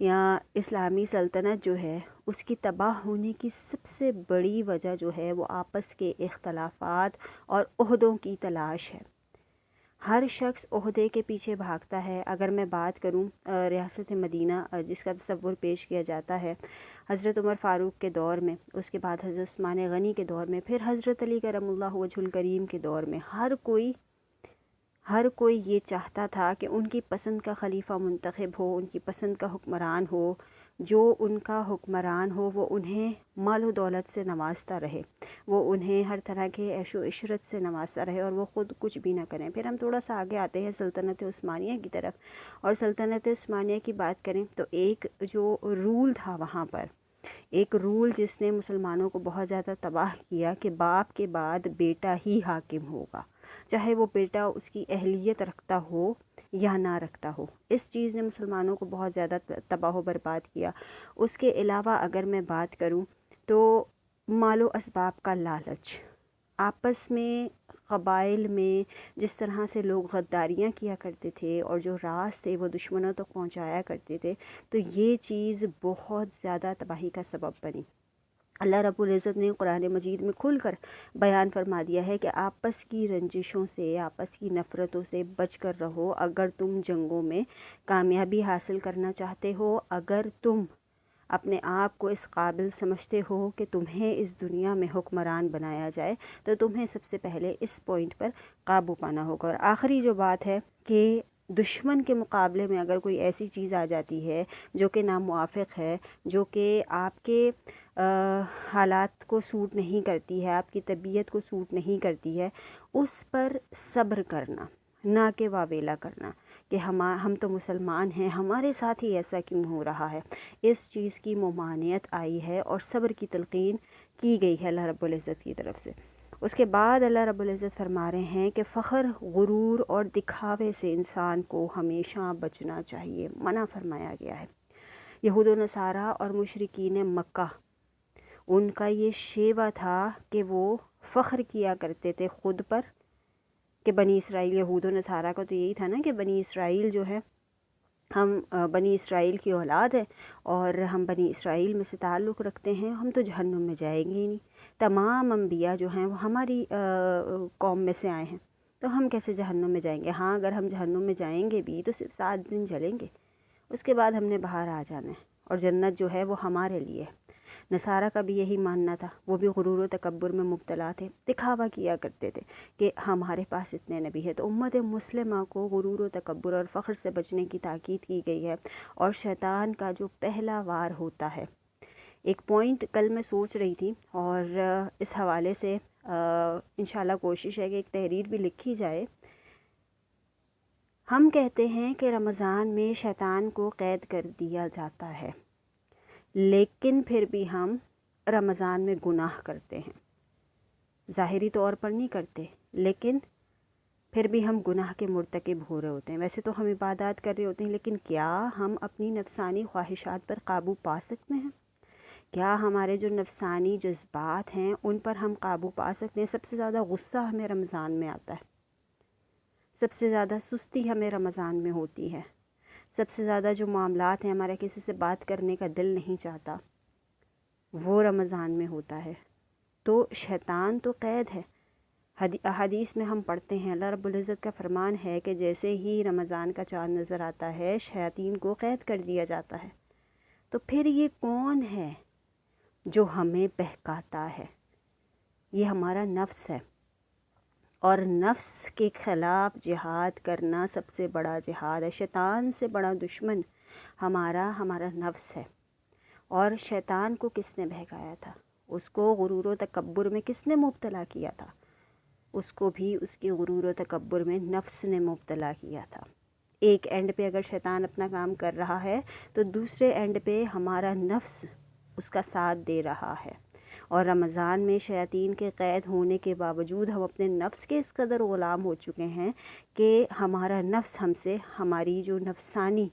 یا اسلامی سلطنت جو ہے اس کی تباہ ہونے کی سب سے بڑی وجہ جو ہے وہ آپس کے اختلافات اور عہدوں کی تلاش ہے۔ ہر شخص عہدے کے پیچھے بھاگتا ہے۔ اگر میں بات کروں ریاست مدینہ جس کا تصور پیش کیا جاتا ہے حضرت عمر فاروق کے دور میں، اس کے بعد حضرت عثمان غنی کے دور میں، پھر حضرت علی کرم اللہ وجہ الکریم کے دور میں، ہر کوئی یہ چاہتا تھا کہ ان کی پسند کا خلیفہ منتخب ہو، ان کی پسند کا حکمران ہو، جو ان کا حکمران ہو وہ انہیں مال و دولت سے نوازتا رہے، وہ انہیں ہر طرح کے عیش و عشرت سے نوازتا رہے اور وہ خود کچھ بھی نہ کریں۔ پھر ہم تھوڑا سا آگے آتے ہیں سلطنت عثمانیہ کی طرف، اور سلطنت عثمانیہ کی بات کریں تو ایک جو رول تھا وہاں پر، ایک رول جس نے مسلمانوں کو بہت زیادہ تباہ کیا کہ باپ کے بعد بیٹا ہی حاکم ہوگا، چاہے وہ بیٹا اس کی اہلیت رکھتا ہو یا نہ رکھتا ہو۔ اس چیز نے مسلمانوں کو بہت زیادہ تباہ و برباد کیا۔ اس کے علاوہ اگر میں بات کروں تو مال و اسباب کا لالچ، آپس میں قبائل میں جس طرح سے لوگ غداریاں کیا کرتے تھے اور جو راز تھے وہ دشمنوں تک پہنچایا کرتے تھے، تو یہ چیز بہت زیادہ تباہی کا سبب بنی۔ اللہ رب العزت نے قرآن مجید میں کھل کر بیان فرما دیا ہے کہ آپس کی رنجشوں سے، آپس کی نفرتوں سے بچ کر رہو اگر تم جنگوں میں کامیابی حاصل کرنا چاہتے ہو، اگر تم اپنے آپ کو اس قابل سمجھتے ہو کہ تمہیں اس دنیا میں حکمران بنایا جائے، تو تمہیں سب سے پہلے اس پوائنٹ پر قابو پانا ہوگا۔ اور آخری جو بات ہے کہ دشمن کے مقابلے میں اگر کوئی ایسی چیز آ جاتی ہے جو کہ ناموافق ہے، جو کہ آپ کے حالات کو سوٹ نہیں کرتی ہے، آپ کی طبیعت کو سوٹ نہیں کرتی ہے، اس پر صبر کرنا، نہ کہ واویلا کرنا کہ ہم تو مسلمان ہیں، ہمارے ساتھ ہی ایسا کیوں ہو رہا ہے۔ اس چیز کی ممانعت آئی ہے اور صبر کی تلقین کی گئی ہے اللہ رب العزت کی طرف سے۔ اس کے بعد اللہ رب العزت فرما رہے ہیں کہ فخر، غرور اور دکھاوے سے انسان کو ہمیشہ بچنا چاہیے، منع فرمایا گیا ہے۔ یہود و نصارہ اور مشرکین مکہ، ان کا یہ شیوہ تھا کہ وہ فخر کیا کرتے تھے خود پر کہ بنی اسرائیل، یہود و نصارہ کا تو یہی تھا نا کہ بنی اسرائیل جو ہے، ہم بنی اسرائیل کی اولاد ہیں اور ہم بنی اسرائیل میں سے تعلق رکھتے ہیں، ہم تو جہنم میں جائیں گے ہی نہیں، تمام انبیاء جو ہیں وہ ہماری قوم میں سے آئے ہیں، تو ہم کیسے جہنم میں جائیں گے؟ ہاں اگر ہم جہنم میں جائیں گے بھی تو صرف 7 دن جلیں گے، اس کے بعد ہم نے باہر آ جانا ہے اور جنت جو ہے وہ ہمارے لیے ہے۔ نصارہ کا بھی یہی ماننا تھا، وہ بھی غرور و تکبر میں مبتلا تھے، دکھاوا کیا کرتے تھے کہ ہمارے پاس اتنے نبی ہیں۔ تو امت مسلمہ کو غرور و تکبر اور فخر سے بچنے کی تاکید کی گئی ہے، اور شیطان کا جو پہلا وار ہوتا ہے، ایک پوائنٹ کل میں سوچ رہی تھی اور اس حوالے سے انشاءاللہ کوشش ہے کہ ایک تحریر بھی لکھی جائے۔ ہم کہتے ہیں کہ رمضان میں شیطان کو قید کر دیا جاتا ہے، لیکن پھر بھی ہم رمضان میں گناہ کرتے ہیں، ظاہری طور پر نہیں کرتے لیکن پھر بھی ہم گناہ کے مرتکب ہو رہے ہوتے ہیں۔ ویسے تو ہم عبادات کر رہے ہوتے ہیں، لیکن کیا ہم اپنی نفسانی خواہشات پر قابو پا سکتے ہیں؟ کیا ہمارے جو نفسانی جذبات ہیں ان پر ہم قابو پا سکتے ہیں؟ سب سے زیادہ غصہ ہمیں رمضان میں آتا ہے، سب سے زیادہ سستی ہمیں رمضان میں ہوتی ہے، سب سے زیادہ جو معاملات ہیں، ہمارا کسی سے بات کرنے کا دل نہیں چاہتا، وہ رمضان میں ہوتا ہے۔ تو شیطان تو قید ہے۔ احادیث میں ہم پڑھتے ہیں، اللہ رب العزت کا فرمان ہے کہ جیسے ہی رمضان کا چاند نظر آتا ہے شیاطین کو قید کر دیا جاتا ہے۔ تو پھر یہ کون ہے جو ہمیں بہکاتا ہے؟ یہ ہمارا نفس ہے، اور نفس کے خلاف جہاد کرنا سب سے بڑا جہاد ہے۔ شیطان سے بڑا دشمن ہمارا نفس ہے۔ اور شیطان کو کس نے بہکایا تھا؟ اس کو غرور و تکبر میں کس نے مبتلا کیا تھا؟ اس کو بھی اس کی غرور و تکبر میں نفس نے مبتلا کیا تھا۔ ایک اینڈ پہ اگر شیطان اپنا کام کر رہا ہے تو دوسرے اینڈ پہ ہمارا نفس اس کا ساتھ دے رہا ہے، اور رمضان میں شیاطین کے قید ہونے کے باوجود ہم اپنے نفس کے اس قدر غلام ہو چکے ہیں کہ ہمارا نفس ہم سے ہماری جو نفسانی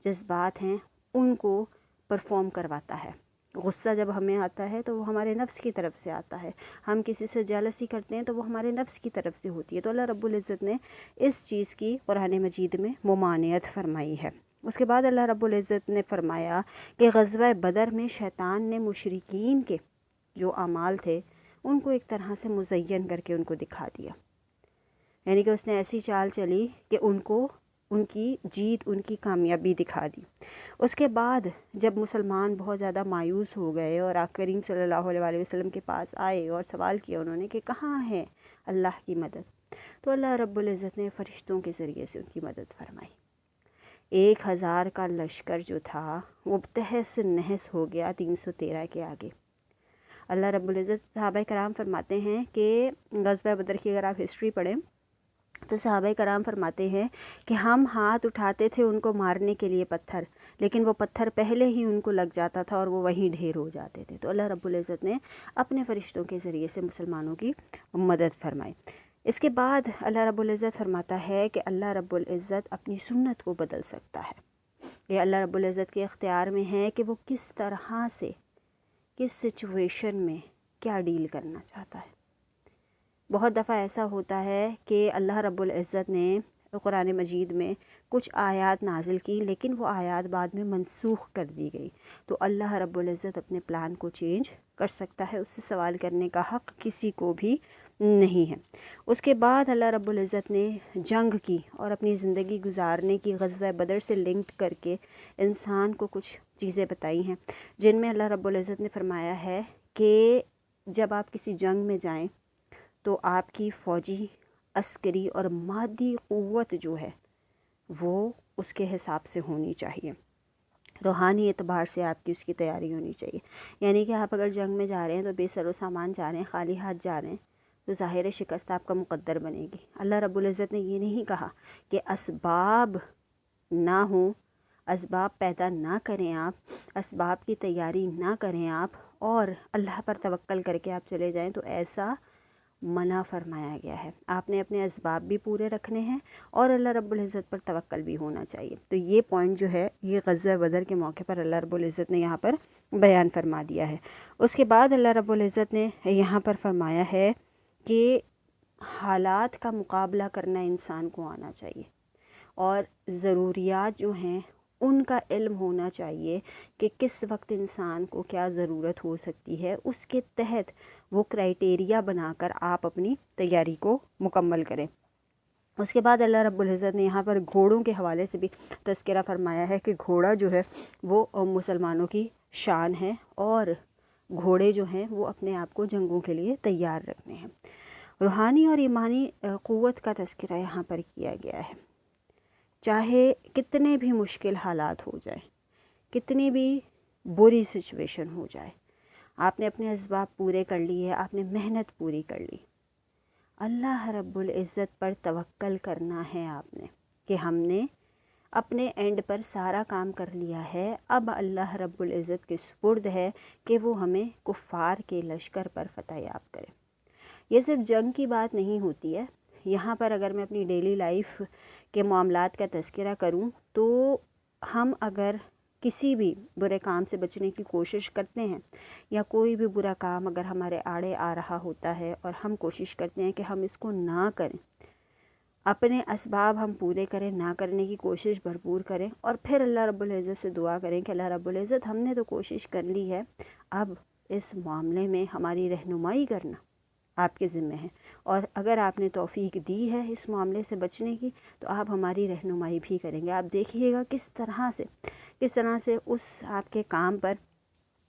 جذبات ہیں ان کو پرفارم کرواتا ہے۔ غصہ جب ہمیں آتا ہے تو وہ ہمارے نفس کی طرف سے آتا ہے، ہم کسی سے جیلسی کرتے ہیں تو وہ ہمارے نفس کی طرف سے ہوتی ہے۔ تو اللہ رب العزت نے اس چیز کی قرآن مجید میں ممانعت فرمائی ہے۔ اس کے بعد اللہ رب العزت نے فرمایا کہ غزوہ بدر میں شیطان نے مشرکین کے جو اعمال تھے ان کو ایک طرح سے مزین کر کے ان کو دکھا دیا، یعنی کہ اس نے ایسی چال چلی کہ ان کو ان کی جیت، ان کی کامیابی دکھا دی۔ اس کے بعد جب مسلمان بہت زیادہ مایوس ہو گئے اور آقا کریم صلی اللہ علیہ وسلم کے پاس آئے اور سوال کیا انہوں نے کہ کہاں ہے اللہ کی مدد، تو اللہ رب العزت نے فرشتوں کے ذریعے سے ان کی مدد فرمائی۔ 1000 کا لشکر جو تھا وہ تہس نہس ہو گیا 313 کے آگے۔ اللہ رب العزت، صحابہ کرام فرماتے ہیں کہ غزوہ بدر کی اگر آپ ہسٹری پڑھیں تو صحابہ کرام فرماتے ہیں کہ ہم ہاتھ اٹھاتے تھے ان کو مارنے کے لیے پتھر، لیکن وہ پتھر پہلے ہی ان کو لگ جاتا تھا اور وہ وہیں ڈھیر ہو جاتے تھے۔ تو اللہ رب العزت نے اپنے فرشتوں کے ذریعے سے مسلمانوں کی مدد فرمائی۔ اس کے بعد اللہ رب العزت فرماتا ہے کہ اللہ رب العزت اپنی سنت کو بدل سکتا ہے۔ یہ اللہ رب العزت کے اختیار میں ہے کہ وہ کس طرح سے کس سچویشن میں کیا ڈیل کرنا چاہتا ہے۔ بہت دفعہ ایسا ہوتا ہے کہ اللہ رب العزت نے قرآن مجید میں کچھ آیات نازل کی، لیکن وہ آیات بعد میں منسوخ کر دی گئی، تو اللہ رب العزت اپنے پلان کو چینج کر سکتا ہے، اس سے سوال کرنے کا حق کسی کو بھی نہیں ہے۔ اس کے بعد اللہ رب العزت نے جنگ کی اور اپنی زندگی گزارنے کی غزوہ بدر سے لنکڈ کر کے انسان کو کچھ چیزیں بتائی ہیں، جن میں اللہ رب العزت نے فرمایا ہے کہ جب آپ کسی جنگ میں جائیں تو آپ کی فوجی، عسکری اور مادی قوت جو ہے وہ اس کے حساب سے ہونی چاہیے، روحانی اعتبار سے آپ کی اس کی تیاری ہونی چاہیے۔ یعنی کہ آپ اگر جنگ میں جا رہے ہیں تو بے سر و سامان جا رہے ہیں، خالی ہاتھ جا رہے ہیں، تو ظاہر شکست آپ کا مقدر بنے گی۔ اللہ رب العزت نے یہ نہیں کہا کہ اسباب نہ ہوں، اسباب پیدا نہ کریں آپ، اسباب کی تیاری نہ کریں آپ اور اللہ پر توکل کر کے آپ چلے جائیں، تو ایسا منع فرمایا گیا ہے۔ آپ نے اپنے اسباب بھی پورے رکھنے ہیں اور اللہ رب العزت پر توکل بھی ہونا چاہیے۔ تو یہ پوائنٹ جو ہے یہ غزوہ بدر کے موقع پر اللہ رب العزت نے یہاں پر بیان فرما دیا ہے۔ اس کے بعد اللہ رب العزت نے یہاں پر فرمایا ہے کہ حالات کا مقابلہ کرنا انسان کو آنا چاہیے اور ضروریات جو ہیں ان کا علم ہونا چاہیے کہ کس وقت انسان کو کیا ضرورت ہو سکتی ہے، اس کے تحت وہ کرائیٹیریا بنا کر آپ اپنی تیاری کو مکمل کریں۔ اس کے بعد اللہ رب العزت نے یہاں پر گھوڑوں کے حوالے سے بھی تذکرہ فرمایا ہے کہ گھوڑا جو ہے وہ مسلمانوں کی شان ہے اور گھوڑے جو ہیں وہ اپنے آپ کو جنگوں کے لیے تیار رکھنے ہیں۔ روحانی اور ایمانی قوت کا تذکرہ یہاں پر کیا گیا ہے۔ چاہے کتنے بھی مشکل حالات ہو جائیں، کتنی بھی بری سچویشن ہو جائے، آپ نے اپنے اسباب پورے کر لیے، آپ نے محنت پوری کر لی، اللہ رب العزت پر توکل کرنا ہے آپ نے کہ ہم نے اپنے اینڈ پر سارا کام کر لیا ہے، اب اللہ رب العزت کے سپرد ہے کہ وہ ہمیں کفار کے لشکر پر فتح یاب کرے۔ یہ صرف جنگ کی بات نہیں ہوتی ہے، یہاں پر اگر میں اپنی ڈیلی لائف کے معاملات کا تذکرہ کروں تو ہم اگر کسی بھی برے کام سے بچنے کی کوشش کرتے ہیں یا کوئی بھی برا کام اگر ہمارے آڑے آ رہا ہوتا ہے اور ہم کوشش کرتے ہیں کہ ہم اس کو نہ کریں، اپنے اسباب ہم پورے کریں، نہ کرنے کی کوشش بھرپور کریں اور پھر اللہ رب العزت سے دعا کریں کہ اللہ رب العزت ہم نے تو کوشش کر لی ہے، اب اس معاملے میں ہماری رہنمائی کرنا آپ کے ذمہ ہے، اور اگر آپ نے توفیق دی ہے اس معاملے سے بچنے کی تو آپ ہماری رہنمائی بھی کریں گے۔ آپ دیکھیے گا کس طرح سے اس آپ کے کام پر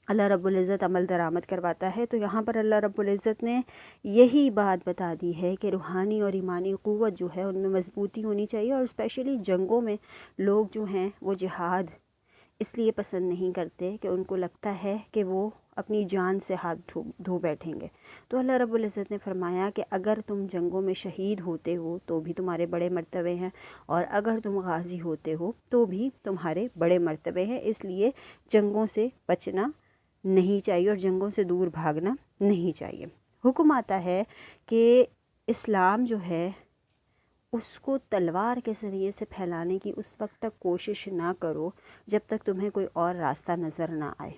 اللہ رب العزت عمل درآمد کرواتا ہے۔ تو یہاں پر اللہ رب العزت نے یہی بات بتا دی ہے کہ روحانی اور ایمانی قوت جو ہے ان میں مضبوطی ہونی چاہیے، اور اسپیشلی جنگوں میں لوگ جو ہیں وہ جہاد اس لیے پسند نہیں کرتے کہ ان کو لگتا ہے کہ وہ اپنی جان سے ہاتھ دھو بیٹھیں گے۔ تو اللہ رب العزت نے فرمایا کہ اگر تم جنگوں میں شہید ہوتے ہو تو بھی تمہارے بڑے مرتبے ہیں، اور اگر تم غازی ہوتے ہو تو بھی تمہارے بڑے مرتبے ہیں، اس لیے جنگوں سے بچنا نہیں چاہیے اور جنگوں سے دور بھاگنا نہیں چاہیے۔ حکم آتا ہے کہ اسلام جو ہے اس کو تلوار کے ذریعے سے پھیلانے کی اس وقت تک کوشش نہ کرو جب تک تمہیں کوئی اور راستہ نظر نہ آئے۔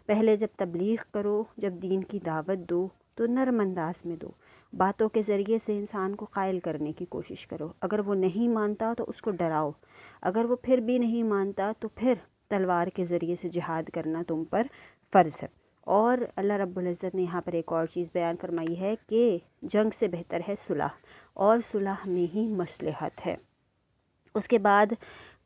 پہلے جب تبلیغ کرو، جب دین کی دعوت دو تو نرم انداز میں دو، باتوں کے ذریعے سے انسان کو قائل کرنے کی کوشش کرو، اگر وہ نہیں مانتا تو اس کو ڈراؤ، اگر وہ پھر بھی نہیں مانتا تو پھر تلوار کے ذریعے سے جہاد کرنا تم پر فرض ہے۔ اور اللہ رب العزت نے یہاں پر ایک اور چیز بیان فرمائی ہے کہ جنگ سے بہتر ہے صلح، اور صلح میں ہی مصلحت ہے۔ اس کے بعد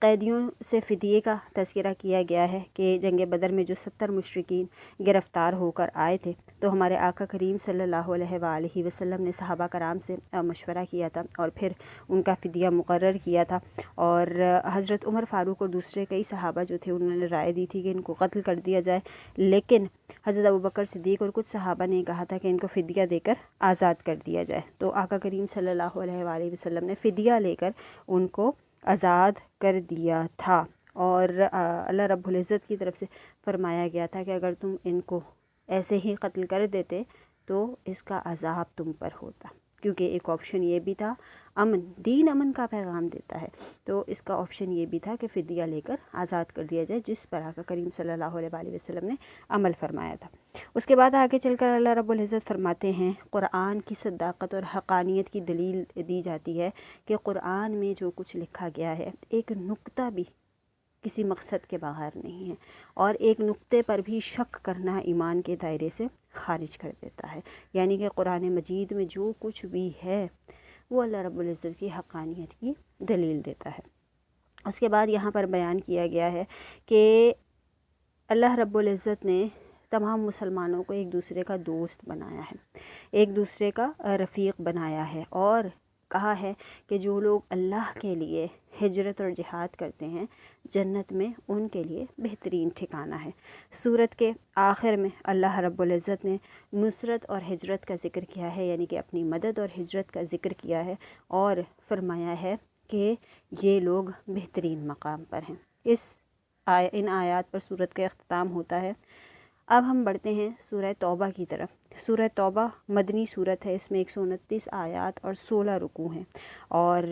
قیدیوں سے فدیے کا تذکرہ کیا گیا ہے کہ جنگ بدر میں جو 70 مشرکین گرفتار ہو کر آئے تھے تو ہمارے آقا کریم صلی اللہ علیہ وآلہ وسلم نے صحابہ کرام سے مشورہ کیا تھا اور پھر ان کا فدیہ مقرر کیا تھا، اور حضرت عمر فاروق اور دوسرے کئی صحابہ جو تھے انہوں نے رائے دی تھی کہ ان کو قتل کر دیا جائے، لیکن حضرت ابوبکر صدیق اور کچھ صحابہ نے کہا تھا کہ ان کو فدیہ دے کر آزاد کر دیا جائے، تو آقا کریم صلی اللہ علیہ وآلہ وسلم نے فدیہ لے کر ان کو آزاد کر دیا تھا، اور اللہ رب العزت کی طرف سے فرمایا گیا تھا کہ اگر تم ان کو ایسے ہی قتل کر دیتے تو اس کا عذاب تم پر ہوتا، کیونکہ ایک آپشن یہ بھی تھا، امن، دین امن کا پیغام دیتا ہے، تو اس کا آپشن یہ بھی تھا کہ فدیہ لے کر آزاد کر دیا جائے، جس پر آقا کریم صلی اللہ علیہ وآلہ وسلم نے عمل فرمایا تھا۔ اس کے بعد آگے چل کر اللہ رب العزت فرماتے ہیں قرآن کی صداقت اور حقانیت کی دلیل دی جاتی ہے کہ قرآن میں جو کچھ لکھا گیا ہے ایک نقطہ بھی کسی مقصد کے بغیر نہیں ہے، اور ایک نقطے پر بھی شک کرنا ایمان کے دائرے سے خارج کر دیتا ہے، یعنی کہ قرآن مجید میں جو کچھ بھی ہے وہ اللہ رب العزت کی حقانیت کی دلیل دیتا ہے۔ اس کے بعد یہاں پر بیان کیا گیا ہے کہ اللہ رب العزت نے تمام مسلمانوں کو ایک دوسرے کا دوست بنایا ہے، ایک دوسرے کا رفیق بنایا ہے، اور کہا ہے کہ جو لوگ اللہ کے لیے ہجرت اور جہاد کرتے ہیں جنت میں ان کے لیے بہترین ٹھکانہ ہے۔ سورت کے آخر میں اللہ رب العزت نے نصرت اور ہجرت کا ذکر کیا ہے، یعنی کہ اپنی مدد اور ہجرت کا ذکر کیا ہے، اور فرمایا ہے کہ یہ لوگ بہترین مقام پر ہیں۔ ان آیات پر سورت کا اختتام ہوتا ہے۔ اب ہم بڑھتے ہیں سورہ توبہ کی طرف۔ سورہ توبہ مدنی سورت ہے، اس میں 129 آیات اور 16 رکوع ہیں، اور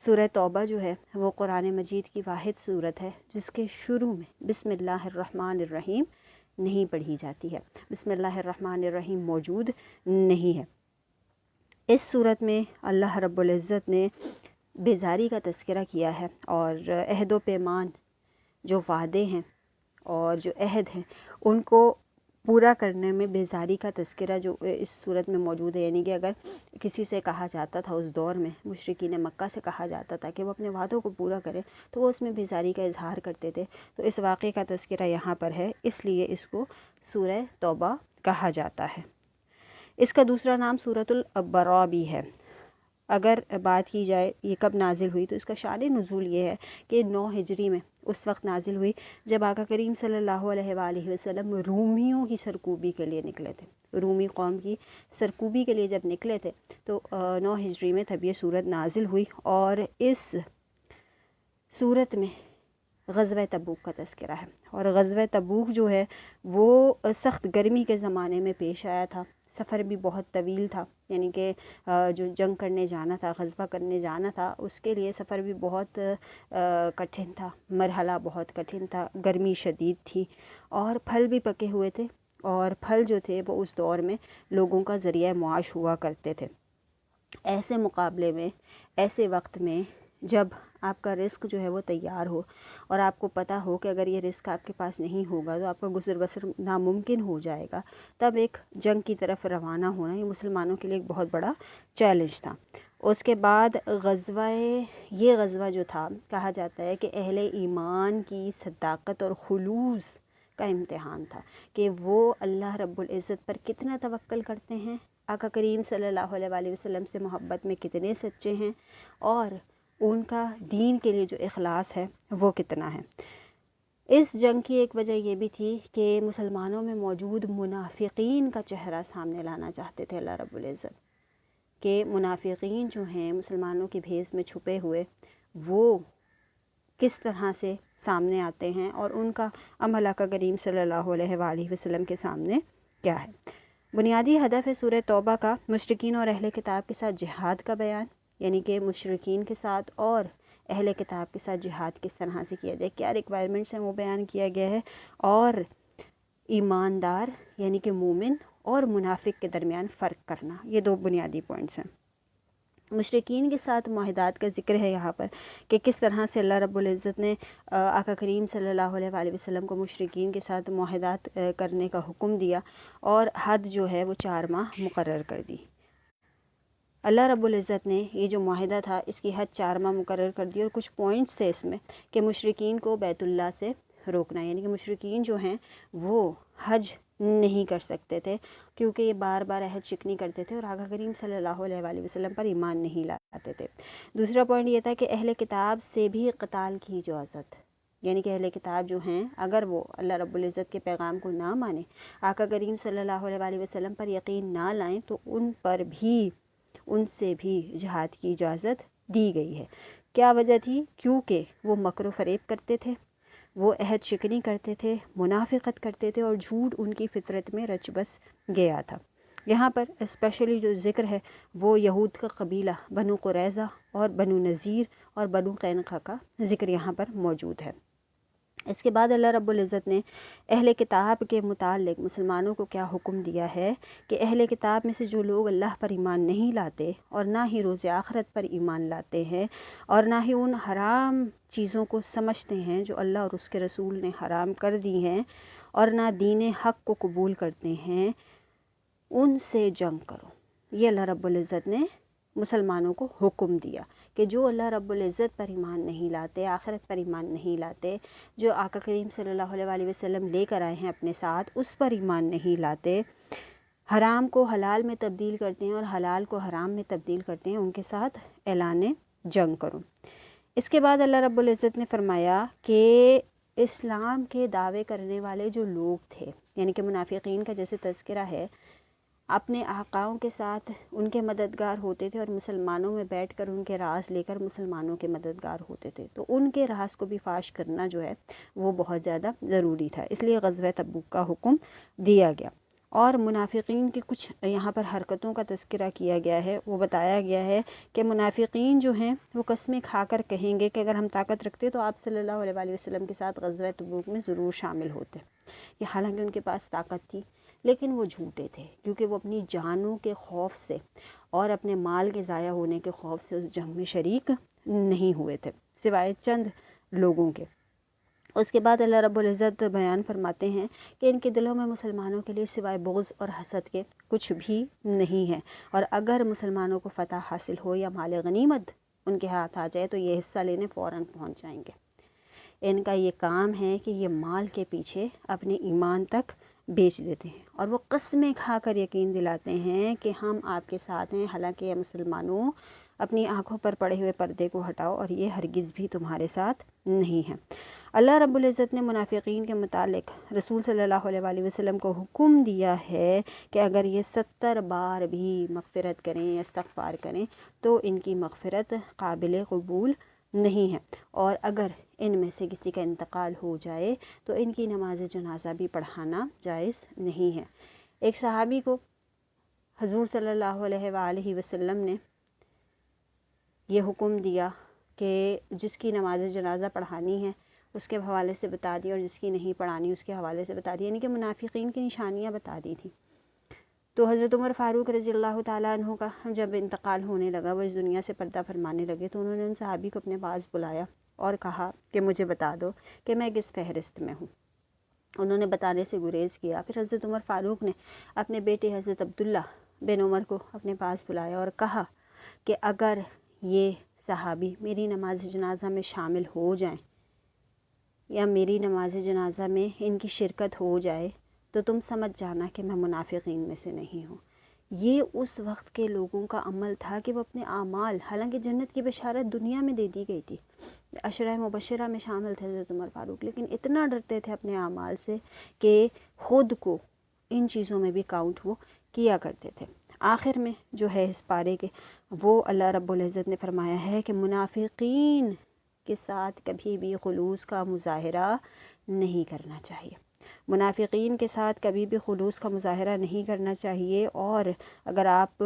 سورہ توبہ جو ہے وہ قرآن مجید کی واحد سورت ہے جس کے شروع میں بسم اللہ الرحمن الرحیم نہیں پڑھی جاتی ہے، بسم اللہ الرحمن الرحیم موجود نہیں ہے۔ اس سورت میں اللہ رب العزت نے بیزاری کا تذکرہ کیا ہے، اور عہد و پیمان، جو وعدے ہیں اور جو عہد ہیں ان کو پورا کرنے میں بیزاری کا تذکرہ جو اس صورت میں موجود ہے، یعنی کہ اگر کسی سے کہا جاتا تھا اس دور میں، مشرکین مکہ سے کہا جاتا تھا کہ وہ اپنے وعدوں کو پورا کرے تو وہ اس میں بیزاری کا اظہار کرتے تھے، تو اس واقعے کا تذکرہ یہاں پر ہے، اس لیے اس کو سورہ توبہ کہا جاتا ہے۔ اس کا دوسرا نام سورۃ البراء بھی ہے۔ اگر بات کی جائے یہ کب نازل ہوئی تو اس کا شان نزول یہ ہے کہ 9 ہجری میں اس وقت نازل ہوئی جب آقا کریم صلی اللہ علیہ وآلہ وسلم رومیوں کی سرکوبی کے لیے نکلے تھے، رومی قوم کی سرکوبی کے لیے جب نکلے تھے تو 9 ہجری میں تب یہ سورت نازل ہوئی، اور اس سورت میں غزوہ تبوک کا تذکرہ ہے، اور غزوہ تبوک جو ہے وہ سخت گرمی کے زمانے میں پیش آیا تھا، سفر بھی بہت طویل تھا، یعنی کہ جو جنگ کرنے جانا تھا، غزوہ کرنے جانا تھا، اس کے لیے سفر بھی بہت کٹھن تھا، مرحلہ بہت کٹھن تھا، گرمی شدید تھی، اور پھل بھی پکے ہوئے تھے، اور پھل جو تھے وہ اس دور میں لوگوں کا ذریعہ معاش ہوا کرتے تھے۔ ایسے مقابلے میں، ایسے وقت میں جب آپ کا رزق جو ہے وہ تیار ہو اور آپ کو پتہ ہو کہ اگر یہ رزق آپ کے پاس نہیں ہوگا تو آپ کا گزر بسر ناممکن ہو جائے گا، تب ایک جنگ کی طرف روانہ ہونا یہ مسلمانوں کے لیے ایک بہت بڑا چیلنج تھا۔ اس کے بعد یہ غزوہ جو تھا، کہا جاتا ہے کہ اہل ایمان کی صداقت اور خلوص کا امتحان تھا کہ وہ اللہ رب العزت پر کتنا توکل کرتے ہیں، آقا کریم صلی اللہ علیہ وآلہ وسلم سے محبت میں کتنے سچے ہیں، اور ان کا دین کے لیے جو اخلاص ہے وہ کتنا ہے۔ اس جنگ کی ایک وجہ یہ بھی تھی کہ مسلمانوں میں موجود منافقین کا چہرہ سامنے لانا چاہتے تھے اللہ رب العزت، کہ منافقین جو ہیں مسلمانوں کی بھیس میں چھپے ہوئے وہ کس طرح سے سامنے آتے ہیں، اور ان کا عمل آقا کریم صلی اللہ علیہ وآلہ وسلم کے سامنے کیا ہے۔ بنیادی ہدف ہے سورہ توبہ کا مشرکین اور اہل کتاب کے ساتھ جہاد کا بیان، یعنی کہ مشرکین کے ساتھ اور اہل کتاب کے ساتھ جہاد کس طرح سے کیا جائے، کیا ریکوائرمنٹس ہیں وہ بیان کیا گیا ہے، اور ایماندار یعنی کہ مومن اور منافق کے درمیان فرق کرنا، یہ 2 بنیادی پوائنٹس ہیں۔ مشرکین کے ساتھ معاہدات کا ذکر ہے یہاں پر کہ کس طرح سے اللہ رب العزت نے آقا کریم صلی اللہ علیہ وآلہ وسلم کو مشرکین کے ساتھ معاہدات کرنے کا حکم دیا اور حد جو ہے وہ 4 ماہ مقرر کر دی۔ اللہ رب العزت نے یہ جو معاہدہ تھا اس کی حد 4 ماہ مقرر کر دی، اور کچھ پوائنٹس تھے اس میں کہ مشرکین کو بیت اللہ سے روکنا، یعنی کہ مشرکین جو ہیں وہ حج نہیں کر سکتے تھے کیونکہ یہ بار بار عہد شکنی کرتے تھے اور آقا کریم صلی اللہ علیہ وآلہ وسلم پر ایمان نہیں لاتے تھے۔ دوسرا پوائنٹ یہ تھا کہ اہل کتاب سے بھی قتال کی اجازت، یعنی کہ اہل کتاب جو ہیں اگر وہ اللہ رب العزت کے پیغام کو نہ مانیں، آقا کریم صلی اللہ علیہ وآلہ وسلم پر یقین نہ لائیں، تو ان سے بھی جہاد کی اجازت دی گئی ہے۔ کیا وجہ تھی؟ کیونکہ وہ مکر و فریب کرتے تھے، وہ عہد شکنی کرتے تھے، منافقت کرتے تھے، اور جھوٹ ان کی فطرت میں رچ بس گیا تھا۔ یہاں پر اسپیشلی جو ذکر ہے وہ یہود کا قبیلہ بنو قریظہ اور بنو نذیر اور بنو قینقاع کا ذکر یہاں پر موجود ہے۔ اس کے بعد اللہ رب العزت نے اہل کتاب کے متعلق مسلمانوں کو کیا حکم دیا ہے کہ اہل کتاب میں سے جو لوگ اللہ پر ایمان نہیں لاتے اور نہ ہی روز آخرت پر ایمان لاتے ہیں اور نہ ہی ان حرام چیزوں کو سمجھتے ہیں جو اللہ اور اس کے رسول نے حرام کر دی ہیں اور نہ دین حق کو قبول کرتے ہیں، ان سے جنگ کرو۔ یہ اللہ رب العزت نے مسلمانوں کو حکم دیا کہ جو اللہ رب العزت پر ایمان نہیں لاتے، آخرت پر ایمان نہیں لاتے، جو آقا کریم صلی اللہ علیہ وآلہ وسلم لے کر آئے ہیں اپنے ساتھ، اس پر ایمان نہیں لاتے، حرام کو حلال میں تبدیل کرتے ہیں اور حلال کو حرام میں تبدیل کرتے ہیں، ان کے ساتھ اعلان جنگ کرو۔ اس کے بعد اللہ رب العزت نے فرمایا کہ اسلام کے دعوے کرنے والے جو لوگ تھے، یعنی کہ منافقین کا جیسے تذکرہ ہے، اپنے آقاؤں کے ساتھ ان کے مددگار ہوتے تھے اور مسلمانوں میں بیٹھ کر ان کے راز لے کر مسلمانوں کے مددگار ہوتے تھے، تو ان کے راز کو بھی فاش کرنا جو ہے وہ بہت زیادہ ضروری تھا، اس لیے غزوہ تبوک کا حکم دیا گیا۔ اور منافقین کی کچھ یہاں پر حرکتوں کا تذکرہ کیا گیا ہے، وہ بتایا گیا ہے کہ منافقین جو ہیں وہ قسمیں کھا کر کہیں گے کہ اگر ہم طاقت رکھتے تو آپ صلی اللہ علیہ وآلہ وسلم کے ساتھ غزوہ تبوک میں ضرور شامل ہوتے، کہ حالانکہ ان کے پاس طاقت تھی لیکن وہ جھوٹے تھے، کیونکہ وہ اپنی جانوں کے خوف سے اور اپنے مال کے ضائع ہونے کے خوف سے اس جنگ میں شریک نہیں ہوئے تھے سوائے چند لوگوں کے۔ اس کے بعد اللہ رب العزت بیان فرماتے ہیں کہ ان کے دلوں میں مسلمانوں کے لیے سوائے بغض اور حسد کے کچھ بھی نہیں ہے، اور اگر مسلمانوں کو فتح حاصل ہو یا مال غنیمت ان کے ہاتھ آ جائے تو یہ حصہ لینے فوراً پہنچ جائیں گے۔ ان کا یہ کام ہے کہ یہ مال کے پیچھے اپنے ایمان تک بیچ دیتے ہیں، اور وہ قسمیں کھا کر یقین دلاتے ہیں کہ ہم آپ کے ساتھ ہیں، حالانکہ مسلمانوں اپنی آنکھوں پر پڑے ہوئے پردے کو ہٹاؤ اور یہ ہرگز بھی تمہارے ساتھ نہیں ہے۔ اللہ رب العزت نے منافقین کے متعلق رسول صلی اللہ علیہ وآلہ وسلم کو حکم دیا ہے کہ اگر یہ 70 بار بھی مغفرت کریں یا استغفار کریں تو ان کی مغفرت قابل قبول نہیں ہے، اور اگر ان میں سے کسی کا انتقال ہو جائے تو ان کی نماز جنازہ بھی پڑھانا جائز نہیں ہے۔ ایک صحابی کو حضور صلی اللہ علیہ وآلہ وسلم نے یہ حکم دیا کہ جس کی نماز جنازہ پڑھانی ہے اس کے حوالے سے بتا دی اور جس کی نہیں پڑھانی اس کے حوالے سے بتا دی، یعنی کہ منافقین کی نشانیاں بتا دی تھی۔ تو حضرت عمر فاروق رضی اللہ تعالیٰ عنہ کا جب انتقال ہونے لگا، وہ اس دنیا سے پردہ فرمانے لگے، تو انہوں نے ان صحابی کو اپنے پاس بلایا اور کہا کہ مجھے بتا دو کہ میں کس فہرست میں ہوں۔ انہوں نے بتانے سے گریز کیا۔ پھر حضرت عمر فاروق نے اپنے بیٹے حضرت عبداللہ بن عمر کو اپنے پاس بلایا اور کہا کہ اگر یہ صحابی میری نماز جنازہ میں شامل ہو جائیں یا میری نماز جنازہ میں ان کی شرکت ہو جائے تو تم سمجھ جانا کہ میں منافقین میں سے نہیں ہوں۔ یہ اس وقت کے لوگوں کا عمل تھا کہ وہ اپنے اعمال، حالانکہ جنت کی بشارت دنیا میں دے دی گئی تھی، عشرہ مبشرہ میں شامل تھے حضرت عمر فاروق، لیکن اتنا ڈرتے تھے اپنے اعمال سے کہ خود کو ان چیزوں میں بھی کاؤنٹ وہ کیا کرتے تھے۔ آخر میں جو ہے اس پارے کے وہ اللہ رب العزت نے فرمایا ہے کہ منافقین کے ساتھ کبھی بھی خلوص کا مظاہرہ نہیں کرنا چاہیے، منافقین کے ساتھ کبھی بھی خلوص کا مظاہرہ نہیں کرنا چاہیے، اور اگر آپ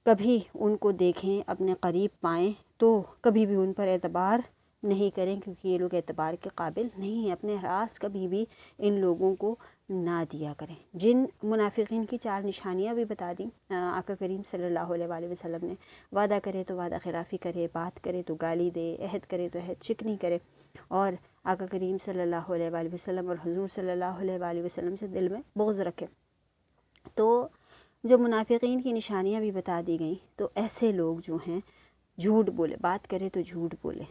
کبھی ان کو دیکھیں، اپنے قریب پائیں تو کبھی بھی ان پر اعتبار نہیں کریں، کیونکہ یہ لوگ اعتبار کے قابل نہیں ہیں۔ اپنے راز کبھی بھی ان لوگوں کو نہ دیا کریں۔ جن منافقین کی 4 نشانیاں بھی بتا دیں آقا کریم صلی اللہ علیہ وآلہ وسلم نے، وعدہ کرے تو وعدہ خلافی کرے، بات کرے تو گالی دے، عہد کرے تو عہد شکنی کرے، اور آقا کریم صلی اللہ علیہ وآلہ وسلم اور حضور صلی اللہ علیہ وآلہ وسلم سے دل میں بغض رکھے۔ تو جو منافقین کی نشانیاں بھی بتا دی گئیں، تو ایسے لوگ جو ہیں جھوٹ بولے، بات کرے تو جھوٹ بولے،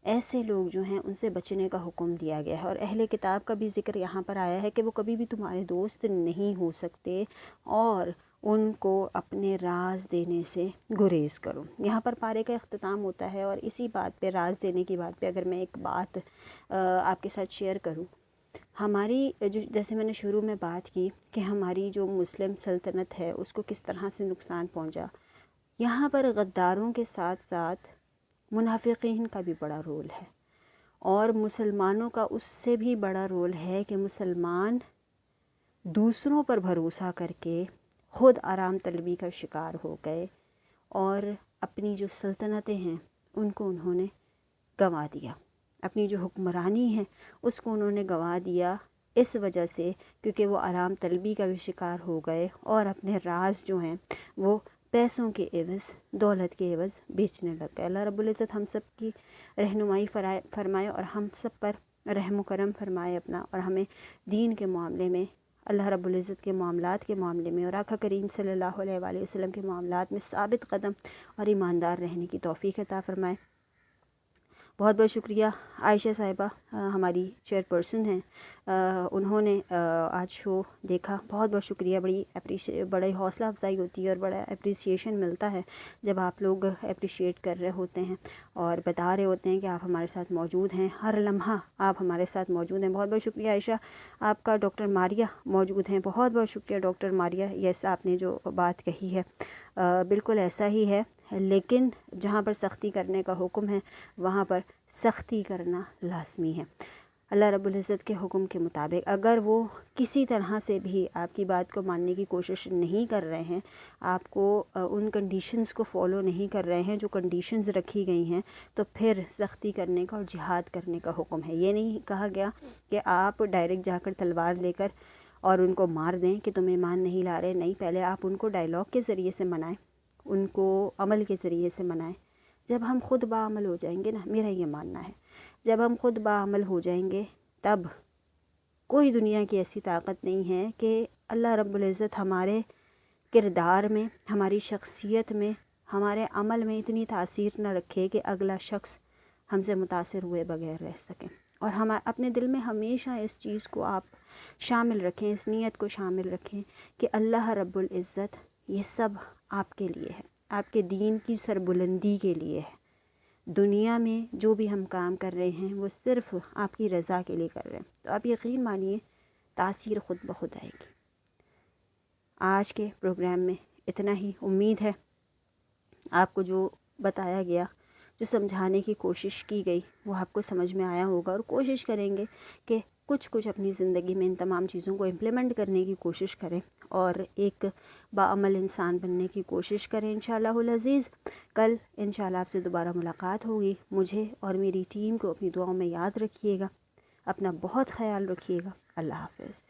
ایسے لوگ جو ہیں ان سے بچنے کا حکم دیا گیا ہے۔ اور اہل کتاب کا بھی ذکر یہاں پر آیا ہے کہ وہ کبھی بھی تمہارے دوست نہیں ہو سکتے، اور ان کو اپنے راز دینے سے گریز کرو۔ یہاں پر پارے کا اختتام ہوتا ہے، اور اسی بات پہ، راز دینے کی بات پہ اگر میں ایک بات آپ کے ساتھ شیئر کروں، ہماری جیسے میں نے شروع میں بات کی کہ ہماری جو مسلم سلطنت ہے اس کو کس طرح سے نقصان پہنچا، یہاں پر غداروں کے ساتھ ساتھ منافقین کا بھی بڑا رول ہے، اور مسلمانوں کا اس سے بھی بڑا رول ہے کہ مسلمان دوسروں پر بھروسہ کر کے خود آرام طلبی کا شکار ہو گئے، اور اپنی جو سلطنتیں ہیں ان کو انہوں نے گنوا دیا، اپنی جو حکمرانی ہے اس کو انہوں نے گنوا دیا، اس وجہ سے کیونکہ وہ آرام طلبی کا بھی شکار ہو گئے، اور اپنے راز جو ہیں وہ پیسوں کے عوض، دولت کے عوض بیچنے لگ گئے۔ اللہ رب العزت ہم سب کی رہنمائی فرمائے، اور ہم سب پر رحم و کرم فرمائے اپنا، اور ہمیں دین کے معاملے میں، اللہ رب العزت کے معاملات کے معاملے میں، اور آقا کریم صلی اللہ علیہ وآلہ وسلم کے معاملات میں ثابت قدم اور ایماندار رہنے کی توفیق عطا فرمائے۔ بہت بہت شکریہ عائشہ صاحبہ، ہماری چیئر پرسن ہیں، انہوں نے آج شو دیکھا، بہت بہت شکریہ۔ بڑی حوصلہ افزائی ہوتی ہے اور بڑا اپریسیشن ملتا ہے جب آپ لوگ اپریشیٹ کر رہے ہوتے ہیں اور بتا رہے ہوتے ہیں کہ آپ ہمارے ساتھ موجود ہیں، ہر لمحہ آپ ہمارے ساتھ موجود ہیں۔ بہت بہت شکریہ عائشہ آپ کا۔ ڈاکٹر ماریہ موجود ہیں، بہت بہت شکریہ ڈاکٹر ماریہ، یس آپ نے جو بات کہی ہے بالکل ایسا ہی ہے، لیکن جہاں پر سختی کرنے کا حکم ہے وہاں پر سختی کرنا لازمی ہے۔ اللہ رب العزت کے حکم کے مطابق اگر وہ کسی طرح سے بھی آپ کی بات کو ماننے کی کوشش نہیں کر رہے ہیں، آپ کو ان کنڈیشنز کو فالو نہیں کر رہے ہیں جو کنڈیشنز رکھی گئی ہیں، تو پھر سختی کرنے کا اور جہاد کرنے کا حکم ہے۔ یہ نہیں کہا گیا کہ آپ ڈائریکٹ جا کر تلوار لے کر اور ان کو مار دیں کہ تم ایمان نہیں لا رہے، نہیں، پہلے آپ ان کو ڈائلاگ کے ذریعے سے منائیں، ان کو عمل کے ذریعے سے منائیں۔ جب ہم خود باعمل ہو جائیں گے نا، میرا یہ ماننا ہے، جب ہم خود باعمل ہو جائیں گے تب کوئی دنیا کی ایسی طاقت نہیں ہے کہ اللہ رب العزت ہمارے کردار میں، ہماری شخصیت میں، ہمارے عمل میں اتنی تاثیر نہ رکھے کہ اگلا شخص ہم سے متاثر ہوئے بغیر رہ سکیں۔ اور ہم اپنے دل میں ہمیشہ اس چیز کو آپ شامل رکھیں، اس نیت کو شامل رکھیں کہ اللہ رب العزت یہ سب آپ کے لیے ہے، آپ کے دین کی سربلندی کے لیے ہے۔ دنیا میں جو بھی ہم کام کر رہے ہیں وہ صرف آپ کی رضا کے لیے کر رہے ہیں، تو آپ یقین مانیے تاثیر خود بخود آئے گی۔ آج کے پروگرام میں اتنا ہی، امید ہے آپ کو جو بتایا گیا، جو سمجھانے کی کوشش کی گئی وہ آپ کو سمجھ میں آیا ہوگا، اور کوشش کریں گے کہ کچھ اپنی زندگی میں ان تمام چیزوں کو امپلیمنٹ کرنے کی کوشش کریں اور ایک باعمل انسان بننے کی کوشش کریں انشاءاللہ العزیز۔ کل انشاءاللہ آپ سے دوبارہ ملاقات ہوگی۔ مجھے اور میری ٹیم کو اپنی دعاؤں میں یاد رکھیے گا، اپنا بہت خیال رکھیے گا۔ اللہ حافظ۔